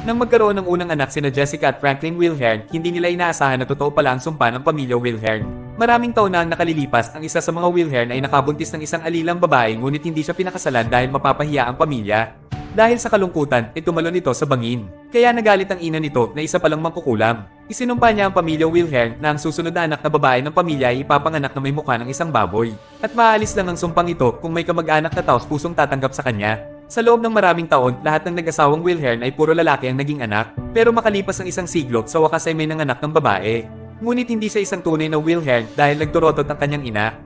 Nang magkaroon ng unang anak sina Jessica at Franklin Wilhern, hindi nila inaasahan na totoo pala ang sumpa ng pamilya Wilhern. Maraming taon na ang nakalilipas, ang isa sa mga Wilhern ay nakabuntis ng isang alilang babae ngunit hindi siya pinakasalan dahil mapapahiya ang pamilya. Dahil sa kalungkutan, tumalon ito sa bangin. Kaya nagalit ang ina nito na isa palang mangkukulam. Isinumpa niya ang pamilya Wilhern na ang susunod na anak na babae ng pamilya ay ipapanganak na may mukha ng isang baboy. At maalis lang ang sumpang ito kung may kamag-anak na taos pusong tatanggap sa kanya. Sa loob ng maraming taon, lahat ng nag-asawang Wilhern ay puro lalaki ang naging anak. Pero makalipas ang isang siglo, sa wakas ay may nanganak ng babae. Ngunit hindi siya isang tunay na Wilhern dahil nagturotot ang kanyang ina.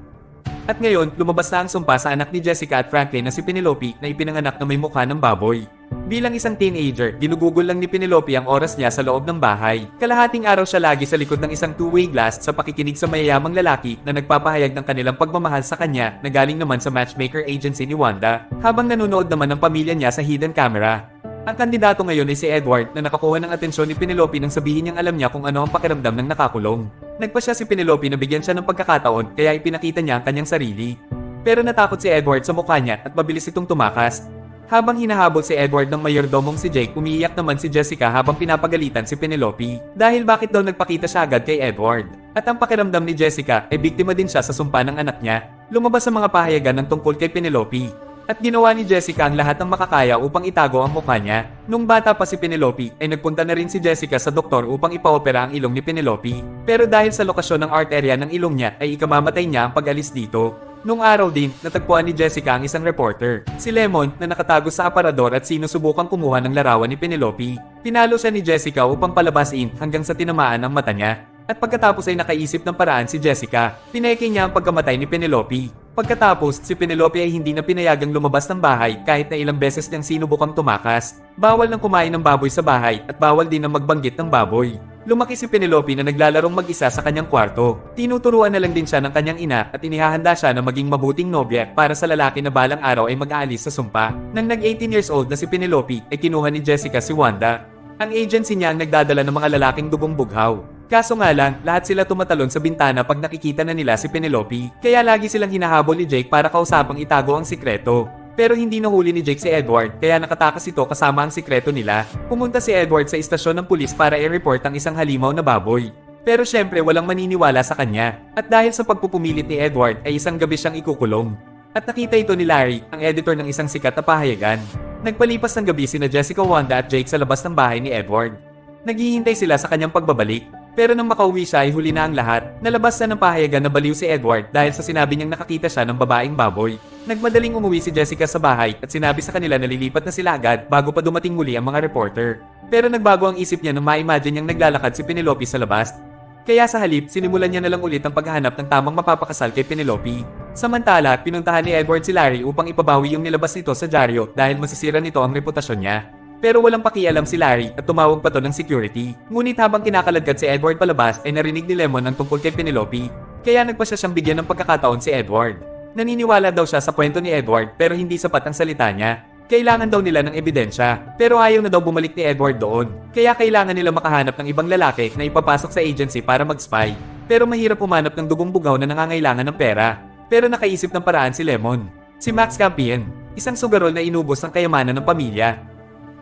At ngayon, lumabas na ang sumpa sa anak ni Jessica at Franklin na si Penelope na ipinanganak na may mukha ng baboy. Bilang isang teenager, ginugugol lang ni Penelope ang oras niya sa loob ng bahay. Kalahating araw siya lagi sa likod ng isang two-way glass sa pakikinig sa mayayamang lalaki na nagpapahayag ng kanilang pagmamahal sa kanya na galing naman sa matchmaker agency ni Wanda, habang nanonood naman ng pamilya niya sa hidden camera. Ang kandidato ngayon ay si Edward na nakakuha ng atensyon ni Penelope nang sabihin niyang alam niya kung ano ang pakiramdam ng nakakulong. Nagpa siya si Penelope na bigyan siya ng pagkakataon kaya ipinakita niya ang kanyang sarili. Pero natakot si Edward sa mukha niya at mabilis itong tumakas. Habang hinahabol si Edward ng mayordomong si Jake, umiiyak naman si Jessica habang pinapagalitan si Penelope. Dahil bakit daw nagpakita siya agad kay Edward. At ang pakiramdam ni Jessica ay biktima din siya sa sumpa ng anak niya. Lumabas sa mga pahayagan ng tungkol kay Penelope. At ginawa ni Jessica ang lahat ng makakaya upang itago ang mukha niya. Nung bata pa si Penelope, ay nagpunta na rin si Jessica sa doktor upang ipaopera ang ilong ni Penelope. Pero dahil sa lokasyon ng arterya ng ilong niya, ay ikamamatay niya ang pag-alis dito. Nung araw din, natagpuan ni Jessica ang isang reporter, si Lemon, na nakatago sa aparador at sinusubukang kumuha ng larawan ni Penelope. Pinalo siya ni Jessica upang palabasin hanggang sa tinamaan ang mata niya. At pagkatapos ay nakaisip ng paraan si Jessica. Pineke niya ang pagkamatay ni Penelope. Pagkatapos, si Penelope ay hindi na pinayagang lumabas ng bahay kahit na ilang beses niyang sinubukang tumakas. Bawal nang kumain ng baboy sa bahay at bawal din ang magbanggit ng baboy. Lumaki si Penelope na naglalarong mag-isa sa kanyang kwarto. Tinuturuan na lang din siya ng kanyang ina at inihahanda siya na maging mabuting nobya para sa lalaki na balang araw ay mag-aalis sa sumpa. Nang nag-18 years old na si Penelope, ay kinuha ni Jessica si Wanda. Ang agency niya ang nagdadala ng mga lalaking dugong bughaw. Kaso nga lang, lahat sila tumatalon sa bintana pag nakikita na nila si Penelope. Kaya lagi silang hinahabol ni Jake para kausapang itago ang sikreto. Pero hindi nahuli ni Jake si Edward, kaya nakatakas ito kasama ang sikreto nila. Pumunta si Edward sa istasyon ng pulis para i-report ang isang halimaw na baboy. Pero syempre walang maniniwala sa kanya. At dahil sa pagpupumilit ni Edward ay isang gabi siyang ikukulong. At nakita ito ni Larry, ang editor ng isang sikat na pahayagan. Nagpalipas ng gabi sina Jessica, Wanda at Jake sa labas ng bahay ni Edward. Naghihintay sila sa kanyang pagbabalik. Pero nang makauwi siya ay huli na ang lahat. Nalabas na ng pahayagan na baliw si Edward dahil sa sinabi niyang nakakita siya ng babaeng baboy. Nagmadaling umuwi si Jessica sa bahay at sinabi sa kanila na lilipat na sila agad bago pa dumating muli ang mga reporter. Pero nagbago ang isip niya nang ma-imagine niyang naglalakad si Penelope sa labas. Kaya sa halip, sinimulan niya na lang ulit ang paghahanap ng tamang mapapakasal kay Penelope. Samantala, pinuntahan ni Edward si Larry upang ipabawi yung nilabas nito sa dyaryo dahil masisira nito ang reputasyon niya. Pero walang pakialam si Larry at tumawag pa to ng security. Ngunit habang kinakaladkad si Edward palabas ay narinig ni Lemon ang tungkol kay Penelope. Kaya nagpa siya siyang bigyan ng pagkakataon si Edward. Naniniwala daw siya sa kwento ni Edward pero hindi sapat ang salita niya. Kailangan daw nila ng ebidensya pero ayaw na daw bumalik ni Edward doon. Kaya kailangan nila makahanap ng ibang lalaki na ipapasok sa agency para mag-spy. Pero mahirap humanap ng dugong bugaw na nangangailangan ng pera. Pero nakaisip ng paraan si Lemon. Si Max Campion, isang sugarol na inubos ng kayamanan ng pamilya.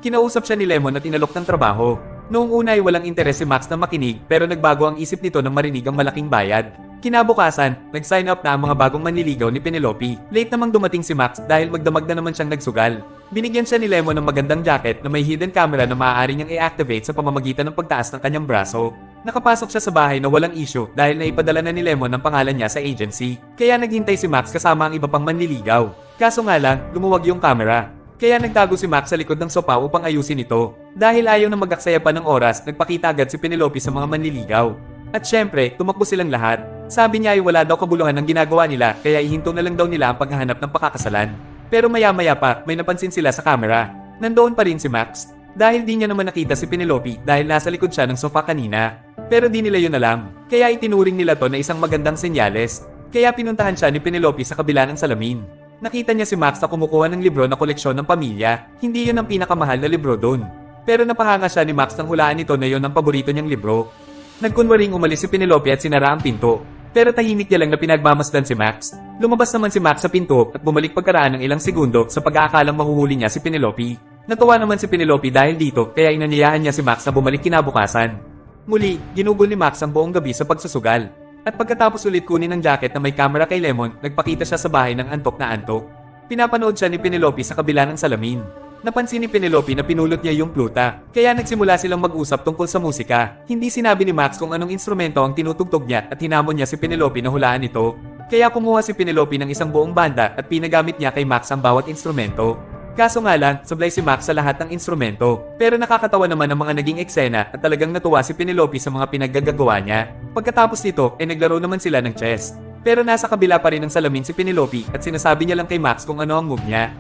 Kinausap siya ni Lemon at inalok ng trabaho. Noong una ay walang interes si Max na makinig pero nagbago ang isip nito nang marinig ang malaking bayad. Kinabukasan, nag-sign up na ang mga bagong manliligaw ni Penelope. Late namang dumating si Max dahil magdamag na naman siyang nagsugal. Binigyan siya ni Lemon ng magandang jacket na may hidden camera na maaari niyang i-activate sa pamamagitan ng pagtaas ng kanyang braso. Nakapasok siya sa bahay na walang issue dahil naipadala na ni Lemon ang pangalan niya sa agency. Kaya naghintay si Max kasama ang iba pang manliligaw. Kaso nga lang, lumuwag yung camera. Kaya nagtago si Max sa likod ng sopa upang ayusin ito. Dahil ayaw na mag-aksaya pa ng oras, nagpakita agad si Penelope sa mga manliligaw. At syempre, tumakbo silang lahat. Sabi niya ay wala daw kabuluhan ang ginagawa nila kaya ihinto na lang daw nila ang paghahanap ng pakakasalan. Pero maya-maya pa, may napansin sila sa camera. Nandoon pa rin si Max. Dahil di niya naman nakita si Penelope dahil nasa likod siya ng sofa kanina. Pero di nila yun alam. Kaya itinuring nila to na isang magandang senyales. Kaya pinuntahan siya ni Penelope sa kabila ng salamin. Nakita niya si Max na kumukuha ng libro na koleksyon ng pamilya. Hindi yun ang pinakamahal na libro doon. Pero napahanga siya ni Max nang hulaan nito na yun ang paborito niyang libro. Nagkunwaring umalis si Penelope at sinara ang pinto. Pero tahimik niya lang na pinagmamasdan si Max. Lumabas naman si Max sa pinto at bumalik pagkaraan ng ilang segundo sa pag-aakalang mahuhuli niya si Penelope. Natuwa naman si Penelope dahil dito kaya inanyayahan niya si Max na bumalik kinabukasan. Muli, ginugol ni Max ang buong gabi sa pagsusugal. At pagkatapos ulit kunin ang jacket na may camera kay Lemon, nagpakita siya sa bahay ng antok na antok. Pinapanood siya ni Penelope sa kabila ng salamin. Napansin ni Penelope na pinulot niya yung pluta, kaya nagsimula silang mag-usap tungkol sa musika. Hindi sinabi ni Max kung anong instrumento ang tinutugtog niya at hinamon niya si Penelope na hulaan ito. Kaya kumuha si Penelope ng isang buong banda at pinagamit niya kay Max ang bawat instrumento. Kaso nga lang, sablay si Max sa lahat ng instrumento. Pero nakakatawa naman ang mga naging eksena at talagang natuwa si Penelope sa mga pinaggagawa niya. Pagkatapos nito, naglaro naman sila ng chess. Pero nasa kabila pa rin ng salamin si Penelope at sinasabi niya lang kay Max kung ano ang move niya.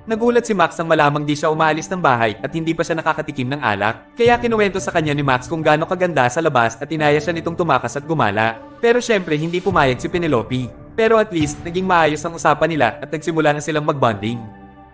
Nagulat si Max nang malamang di siya umaalis ng bahay at hindi pa siya nakakatikim ng alak. Kaya kinuwento sa kanya ni Max kung gaano kaganda sa labas at inaya siya nitong tumakas at gumala. Pero syempre hindi pumayag si Penelope. Pero at least naging maayos ang usapan nila at nagsimula na silang magbonding.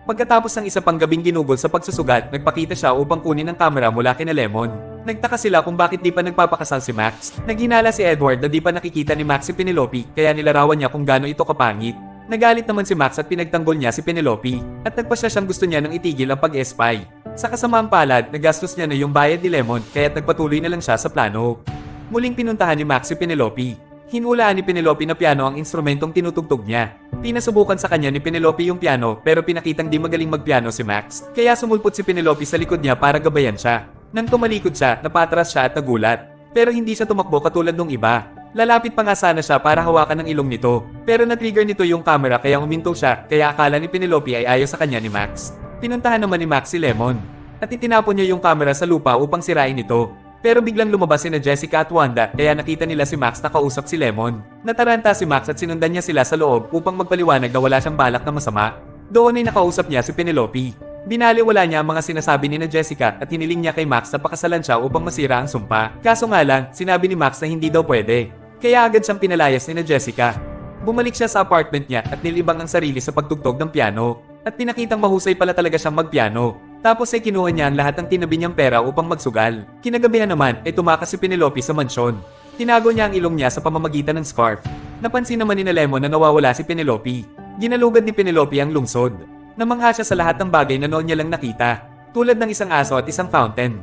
Pagkatapos ng isa pang gabing ginugol sa pagsusugat, nagpakita siya upang kunin ang kamera mula kina Lemon. Nagtaka sila kung bakit di pa nagpapakasal si Max. Naghinala si Edward na di pa nakikita ni Max si Penelope kaya nilarawan niya kung gaano ito kapangit. Nagalit naman si Max at pinagtanggol niya si Penelope at nagpasya siyang gusto niya nang itigil ang pag-espy. Sa kasamaang palad, nagastos niya na yung bayad ni Lemon kaya't nagpatuloy na lang siya sa plano. Muling pinuntahan ni Max si Penelope. Hinulaan ni Penelope na piano ang instrumentong tinutugtog niya. Pinasubukan sa kanya ni Penelope yung piano pero pinakitang di magaling magpiano si Max. Kaya sumulpot si Penelope sa likod niya para gabayan siya. Nang tumalikod siya, napatras siya at nagulat. Pero hindi siya tumakbo katulad nung iba. Lalapit pa nga sana siya para hawakan ang ilong nito. Pero na-trigger nito yung camera kaya huminto siya kaya akala ni Penelope ay ayaw sa kanya ni Max. Pinuntahan naman ni Max si Lemon. At itinapon niya yung camera sa lupa upang sirain ito. Pero biglang lumabas sina Jessica at Wanda kaya nakita nila si Max na kausap si Lemon. Nataranta si Max at sinundan niya sila sa loob upang magpaliwanag na wala siyang balak na masama. Doon ay nakausap niya si Penelope. Binaliwala niya ang mga sinasabi ni Jessica at hiniling niya kay Max na pakasalan siya upang masira ang sumpa. Kaso nga lang, sinabi ni Max na hindi daw pwede. Kaya agad siyang pinalayas ni Jessica. Bumalik siya sa apartment niya at nilibang ang sarili sa pagtugtog ng piano. At pinakitang mahusay pala talaga siyang magpiano. Tapos ay kinuha niya ang lahat ng tinabi niyang pera upang magsugal. Kinagabihan naman ay tumakas si Penelope sa mansyon. Tinago niya ang ilong niya sa pamamagitan ng scarf. Napansin naman ni Lemon na nawawala si Penelope. Ginalugad ni Penelope ang lungsod. Namangha siya sa lahat ng bagay na noon niya lang nakita. Tulad ng isang aso at isang fountain.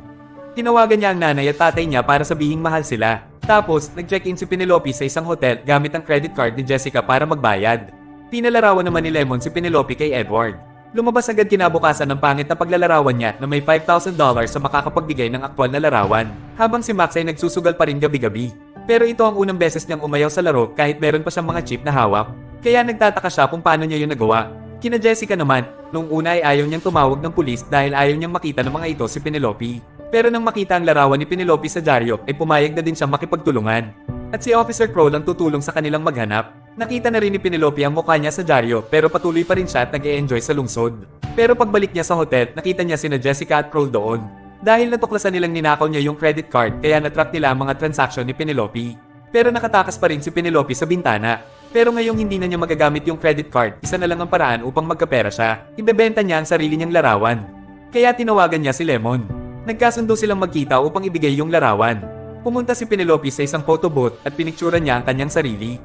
Tinawagan niya ang nanay at tatay niya para sabihing mahal sila. Tapos, nag-check-in si Penelope sa isang hotel gamit ang credit card ni Jessica para magbayad. Pinalarawan naman ni Lemon si Penelope kay Edward. Lumabas agad kinabukasan ng pangit na paglalarawan niya na may $5,000 sa makakapagbigay ng aktwal na larawan, habang si Max ay nagsusugal pa rin gabi-gabi. Pero ito ang unang beses niyang umayaw sa laro kahit meron pa siyang mga chip na hawak. Kaya nagtataka siya kung paano niya yun nagawa. Kina Jessica naman, nung una ay ayaw niyang tumawag ng pulis dahil ayaw niyang makita ng mga ito si Penelope. Pero nang makita ang larawan ni Penelope sa dyaryo ay pumayag na din siyang makipagtulungan. At si Officer Crow lang tutulong sa kanilang maghanap. Nakita na rin ni Penelope ang mukha niya sa dyaryo pero patuloy pa rin siya at nag-e-enjoy sa lungsod. Pero pagbalik niya sa hotel, nakita niya sina Jessica at Crow doon. Dahil natuklasan nilang ninakaw niya yung credit card kaya natrack nila ang mga transaksyon ni Penelope. Pero nakatakas pa rin si Penelope sa bintana. Pero ngayong hindi na niya magagamit yung credit card, isa na lang ang paraan upang magkapera siya. Ibebenta niya ang sarili niyang larawan. Kaya tinawagan niya si Lemon. Nagkasundo silang magkita upang ibigay yung larawan. Pumunta si Penelope sa isang photo booth at pinicturan niya ang kanyang sarili.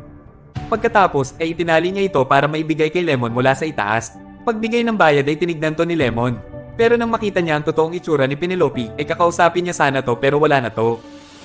Pagkatapos ay itinali niya ito para maibigay kay Lemon mula sa itaas. Pagbigay ng bayad ay tinignan to ni Lemon. Pero nang makita niya ang totoong itsura ni Penelope ay kakausapin niya sana to pero wala na to.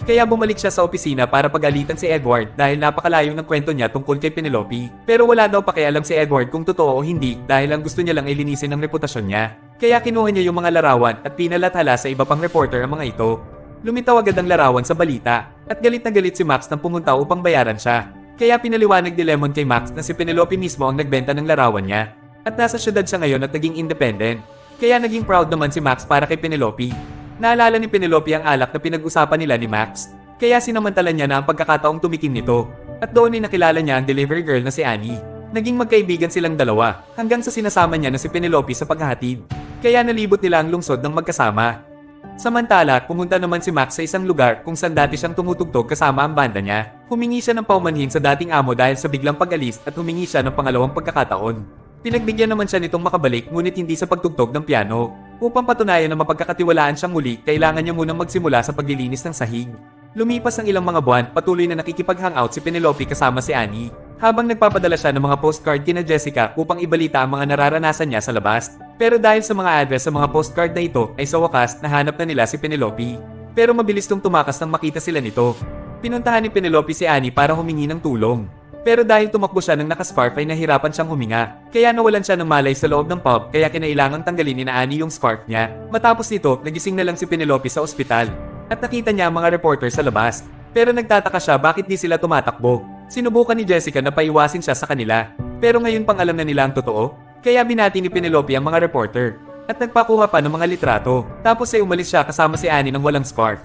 Kaya bumalik siya sa opisina para pagalitan si Edward dahil napakalayo ng kwento niya tungkol kay Penelope. Pero wala daw pakialam si Edward kung totoo o hindi dahil ang gusto niya lang ay linisin ang reputasyon niya. Kaya kinuha niya yung mga larawan at pinalathala sa iba pang reporter ang mga ito. Lumitaw agad ang larawan sa balita at galit na galit si Max nang pumunta upang bayaran siya. Kaya pinaliwanag ni Lemon kay Max na si Penelope mismo ang nagbenta ng larawan niya. At nasa syudad siya ngayon at naging independent. Kaya naging proud naman si Max para kay Penelope. Naalala ni Penelope ang alak na pinag-usapan nila ni Max. Kaya sinamantala niya na ang pagkakataong tumikim nito. At doon ay nakilala niya ang delivery girl na si Annie. Naging magkaibigan silang dalawa hanggang sa sinasama niya na si Penelope sa paghahatid. Kaya nalibot nila ang lungsod ng magkasama. Samantala, pumunta naman si Max sa isang lugar kung saan dati siyang tumutugtog kasama ang banda niya. Humingi siya ng paumanhin sa dating amo dahil sa biglang pag-alis at humingi siya ng pangalawang pagkakataon. Pinagbigyan naman siya nitong makabalik ngunit hindi sa pagtugtog ng piano. Upang patunayan na mapagkakatiwalaan siyang muli, kailangan niya munang magsimula sa paglilinis ng sahig. Lumipas ang ilang mga buwan, patuloy na nakikipag-hangout si Penelope kasama si Annie. Habang nagpapadala siya ng mga postcard kina Jessica upang ibalita ang mga nararanasan niya sa labas. Pero dahil sa mga address sa mga postcard na ito ay sa wakas nahanap na nila si Penelope. Pero mabilis tong tumakas nang makita sila nito. Pinuntahan ni Penelope si Annie para humingi ng tulong. Pero dahil tumakbo siya ng nakascarf ay nahirapan siyang huminga. Kaya nawalan siya ng malay sa loob ng pub kaya kinailangang tanggalin ni Annie yung scarf niya. Matapos nito, nagising na lang si Penelope sa ospital. At nakita niya ang mga reporter sa labas. Pero nagtataka siya bakit di sila tumatakbo. Sinubukan ni Jessica na paiwasin siya sa kanila. Pero ngayon pang alam na nila ang totoo. Kaya binati ni Penelope ang mga reporter. At nagpakuha pa ng mga litrato. Tapos ay umalis siya kasama si Annie ng walang scarf.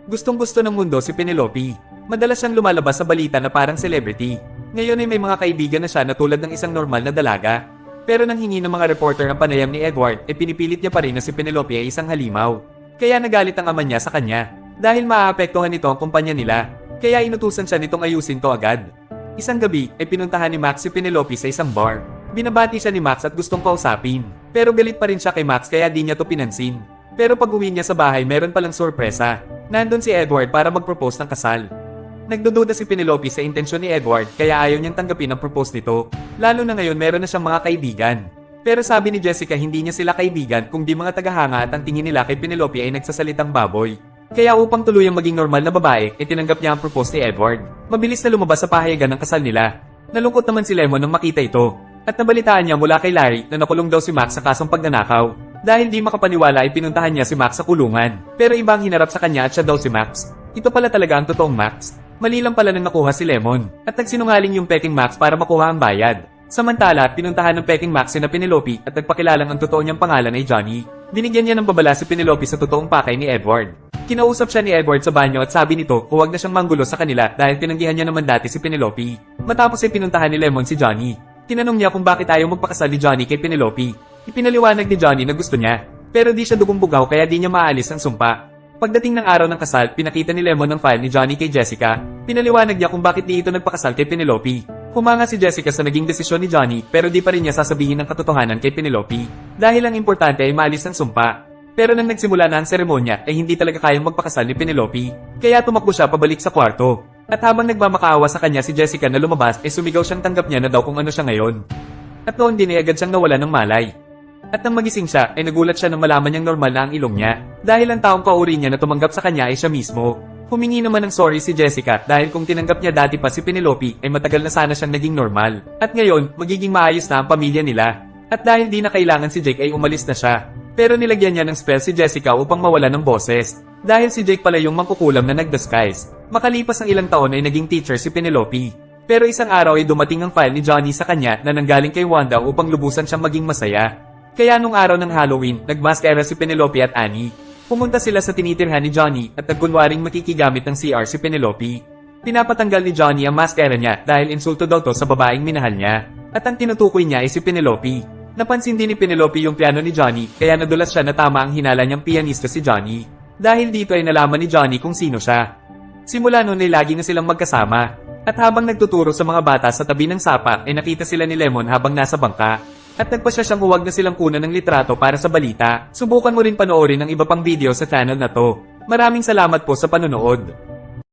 Gustong-gusto ng mundo si Penelope. Madalas siyang lumalabas sa balita na parang celebrity. Ngayon ay may mga kaibigan na siya na tulad ng isang normal na dalaga. Pero nang hingi ng mga reporter ang panayam ni Edward, pinipilit niya pa rin na si Penelope ay isang halimaw. Kaya nagalit ang ama niya sa kanya. Dahil maaapektuhan nito ang kumpanya nila. Kaya inutusan siya nitong ayusin to agad. Isang gabi ay pinuntahan ni Max si Penelope sa isang bar. Binabati siya ni Max at gustong kausapin. Pero galit pa rin siya kay Max kaya di niya to pinansin. Pero pag uwi niya sa bahay meron palang sorpresa. Nandun si Edward para mag-propose ng kasal. Nagdududa si Penelope sa intensyon ni Edward kaya ayaw niyang tanggapin ang propose nito. Lalo na ngayon meron na siyang mga kaibigan. Pero sabi ni Jessica hindi niya sila kaibigan kung di mga tagahanga at ang tingin nila kay Penelope ay nagsasalitang baboy. Kaya upang tuluyang maging normal na babae, tinanggap niya ang propose ni Edward. Mabilis na lumabas sa pahayagan ng kasal nila. Nalungkot naman si Lemon nang makita ito. At nabalitaan niya mula kay Larry na nakulong daw si Max sa kasong pagnanakaw. Dahil di makapaniwala ay pinuntahan niya si Max sa kulungan. Pero ibang hinarap sa kanya at siya daw si Max. Ito pala talaga ang totoong Max. Mali lang pala nang nakuha si Lemon. At nagsinungaling yung peking Max para makuha ang bayad. Samantala, pinuntahan ng peking Max na Penelope at nagpakilalang ang totoo niyang pangalan ay Johnny. Binigyan niya ng babala si Penelope sa totoong pakay ni Edward. Kinausap siya ni Edward sa banyo at sabi nito huwag na siyang manggulo sa kanila dahil tinanggihan niya naman dati si Penelope. Matapos ay pinuntahan ni Lemon si Johnny. Tinanong niya kung bakit ayaw magpakasal ni Johnny kay Penelope. Ipinaliwanag ni Johnny na gusto niya. Pero di siya dugong-bugaw kaya di niya maalis ang sumpa. Pagdating ng araw ng kasal, pinakita ni Lemon ang file ni Johnny kay Jessica. Pinaliwanag niya kung bakit di ito nagpakasal kay Penelope. Humanga si Jessica sa naging desisyon ni Johnny pero di pa rin niya sasabihin ang katotohanan kay Penelope. Dahil ang importante ay maalis ang sumpa. Pero nang nagsimula na ang seremonya ay hindi talaga kayang magpakasal ni Penelope. Kaya tumakbo siya pabalik sa kwarto. At habang nagmamakaawa sa kanya si Jessica na lumabas ay sumigaw siyang tanggap niya na daw kung ano siya ngayon. At noon din ay agad siyang nawala ng malay. At nang magising siya ay nagulat siya nang malaman niyang normal na ang ilong niya. Dahil ang taong kauri niya na tumanggap sa kanya ay siya mismo. Humingi naman ng sorry si Jessica dahil kung tinanggap niya dati pa si Penelope ay matagal na sana siyang naging normal. At ngayon, magiging maayos na ang pamilya nila. At dahil di na kailangan si Jake ay umalis na siya. Pero nilagyan niya ng spell si Jessica upang mawala ng boses. Dahil si Jake pala yung mangkukulam na nag-disguise. Makalipas ang ilang taon ay naging teacher si Penelope. Pero isang araw ay dumating ang file ni Johnny sa kanya na nanggaling kay Wanda upang lubusan siyang maging masaya. Kaya nung araw ng Halloween, nagmaskara si Penelope at Annie. Pumunta sila sa tinitirhan ni Johnny at nagkunwaring makikigamit ng CR si Penelope. Pinapatanggal ni Johnny ang maskara niya dahil insulto daw to sa babaeng minahal niya. At ang tinutukoy niya ay si Penelope. Napansin din ni Penelope yung piano ni Johnny kaya nadulas siya na tama ang hinala niyang pianista si Johnny. Dahil dito ay nalaman ni Johnny kung sino siya. Simula noon ay lagi na silang magkasama. At habang nagtuturo sa mga bata sa tabi ng sapa ay nakita sila ni Lemon habang nasa bangka. At nagpasya siyang huwag na silang kunan ng litrato para sa balita. Subukan mo rin panoorin ang iba pang video sa channel na to. Maraming salamat po sa panonood.